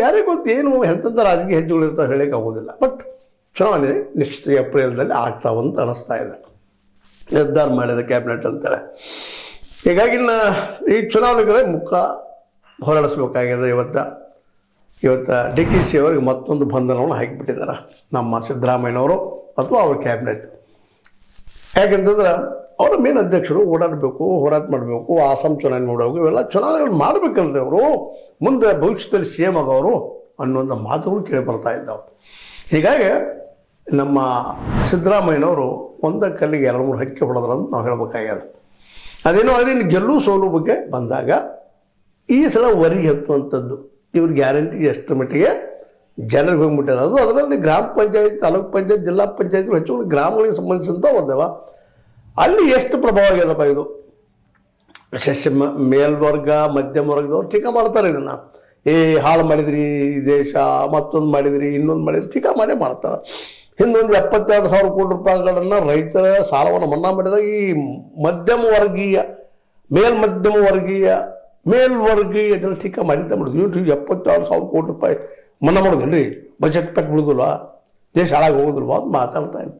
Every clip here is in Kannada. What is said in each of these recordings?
ಯಾರಿಗೆ ಗೊತ್ತು ಏನು ಎಂತೆಂಥ ರಾಜಕೀಯ ಹೆಜ್ಜೆಗಳಿರ್ತಾವೆ ಹೇಳೋಕ್ಕೆ ಆಗೋದಿಲ್ಲ. ಬಟ್ ಚುನಾವಣೆ ನಿಶ್ಚಿತ ಏಪ್ರಿಲ್ದಲ್ಲಿ ಆಗ್ತಾವಂತ ಅನ್ನಿಸ್ತಾ ಇದೆ, ನಿರ್ಧಾರ ಮಾಡಿದ ಕ್ಯಾಬಿನೆಟ್ ಅಂತೇಳಿ. ಹೀಗಾಗಿ ಈ ಚುನಾವಣೆಗಳೇ ಮುಖ ಹೊರಡಿಸ್ಬೇಕಾಗಿದೆ. ಇವತ್ತು ಡಿ ಕೆ ಶಿ ಅವರಿಗೆ ಮತ್ತೊಂದು ಬಂಧನವನ್ನು ಹಾಕಿಬಿಟ್ಟಿದ್ದಾರೆ ನಮ್ಮ ಸಿದ್ದರಾಮಯ್ಯನವರು ಅಥವಾ ಅವ್ರ ಕ್ಯಾಬಿನೆಟ್. ಯಾಕೆಂತಂದ್ರೆ ಅವರ ಮೇನ್ ಅಧ್ಯಕ್ಷರು ಓಡಾಡಬೇಕು, ಹೋರಾಟ ಮಾಡಬೇಕು, ಆಸಾಮ್ ಚುನಾವಣೆ ನೋಡಬೇಕು, ಇವೆಲ್ಲ ಚುನಾವಣೆಗಳು ಮಾಡಬೇಕಲ್ರಿ ಅವರು, ಮುಂದೆ ಭವಿಷ್ಯದಲ್ಲಿ ಸಿ ಎಂ ಆಗೋರು ಅನ್ನುವಂಥ ಮಾತುಗಳು ಕೇಳಿ ಬರ್ತಾ ಇದ್ದಾವೆ. ಹೀಗಾಗಿ ನಮ್ಮ ಸಿದ್ದರಾಮಯ್ಯನವರು ಒಂದ ಕಲ್ಲಿಗೆ 2-3 ಹಕ್ಕಿ ಹೊಡೆದ್ರು ಅಂತ ನಾವು ಹೇಳಬೇಕಾಗ್ಯದ. ಅದೇನೋ ಅದೇನು ಗೆಲ್ಲು ಸೋಲು ಬಗ್ಗೆ ಬಂದಾಗ ಈ ಸಲ ವರಿಗೆ ಹತ್ತುವಂಥದ್ದು ಇವ್ರ ಗ್ಯಾರಂಟಿ ಎಷ್ಟು ಮಟ್ಟಿಗೆ ಜನರಿಗೆ ಹೋಗ್ಬಿಟ್ಟಿದೆ. ಅದು ಅದರಲ್ಲಿ ಗ್ರಾಮ ಪಂಚಾಯತ್, ತಾಲೂಕು ಪಂಚಾಯತ್, ಜಿಲ್ಲಾ ಪಂಚಾಯತ್ಗಳು ಹೆಚ್ಚು ಗ್ರಾಮಗಳಿಗೆ ಸಂಬಂಧಿಸಿದಂಥ ಹೋದವ ಅಲ್ಲಿ ಎಷ್ಟು ಪ್ರಭಾವ ಆಗ್ಯದಪ್ಪ ಇದು. ವಿಶೇಷ ಮೇಲ್ವರ್ಗ ಮಧ್ಯಮ ವರ್ಗದವ್ರು ಟೀಕಾ ಮಾಡ್ತಾರೆ ಇದನ್ನು. ಹಾಳು ಮಾಡಿದ್ರಿ ಈ ದೇಶ, ಮತ್ತೊಂದು ಮಾಡಿದ್ರಿ, ಇನ್ನೊಂದು ಮಾಡಿದ್ರಿ, ಟೀಕಾ ಮಾಡೇ ಮಾಡ್ತಾರೆ. ಹಿಂದೊಂದು 72,000 ಕೋಟಿ ರೂಪಾಯಿಗಳನ್ನು ರೈತರ ಸಾಲವನ್ನು ಮನ್ನಾ ಮಾಡಿದಾಗ ಈ ಮಧ್ಯಮ ವರ್ಗೀಯ ಮೇಲ್ವರ್ಗೀಯ ಜನ ಟೀಕಾ ಮಾಡಿದ್ದ ಮಾಡಿದ್ವಿ. 72,000 ಕೋಟಿ ರೂಪಾಯಿ ಮನ್ನಾ ಮಾಡೋದಿಲ್ರಿ, ಬಜೆಟ್ ಪೆಟ್ಟು ಬಿಡೋದಿಲ್ವಾ, ದೇಶ ಹಾಳಾಗಿ ಹೋಗೋದಿಲ್ವಾ ಅಂತ ಮಾತಾಡ್ತಾ ಇದ್ದೆ.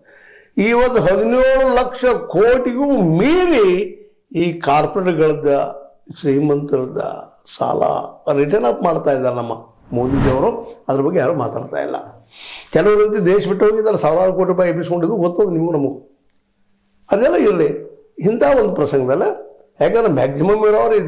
ಇವತ್ತು 17 ಲಕ್ಷ ಕೋಟಿಗೂ ಮೀರಿ ಈ ಕಾರ್ಪೊರೇಟ್ಗಳದ್ದ ಶ್ರೀಮಂತರದ್ದ ಸಾಲ ರಿಟರ್ನ್ ಅಪ್ ಮಾಡ್ತಾ ಇದ್ದಾರೆ ನಮ್ಮ ಮೋದಿಜಿಯವರು. ಅದ್ರ ಬಗ್ಗೆ ಯಾರೂ ಮಾತಾಡ್ತಾ ಇಲ್ಲ. ಕೆಲವರಂತೆ ದೇಶ ಬಿಟ್ಟು ಹೋಗಿದ್ದಾರೆ, 1,000 ಕೋಟಿ ರೂಪಾಯಿ ಎಬ್ಬಿಸ್ಕೊಂಡಿದ್ದು ಗೊತ್ತದು ನಿಮಗೂ ನಮಗೂ. ಅದೆಲ್ಲ ಇರಲಿ ಇಂಥ ಒಂದು ಪ್ರಸಂಗದಲ್ಲ. ಯಾಕಂದ್ರೆ ಮ್ಯಾಕ್ಸಿಮಮ್ ಇರೋರು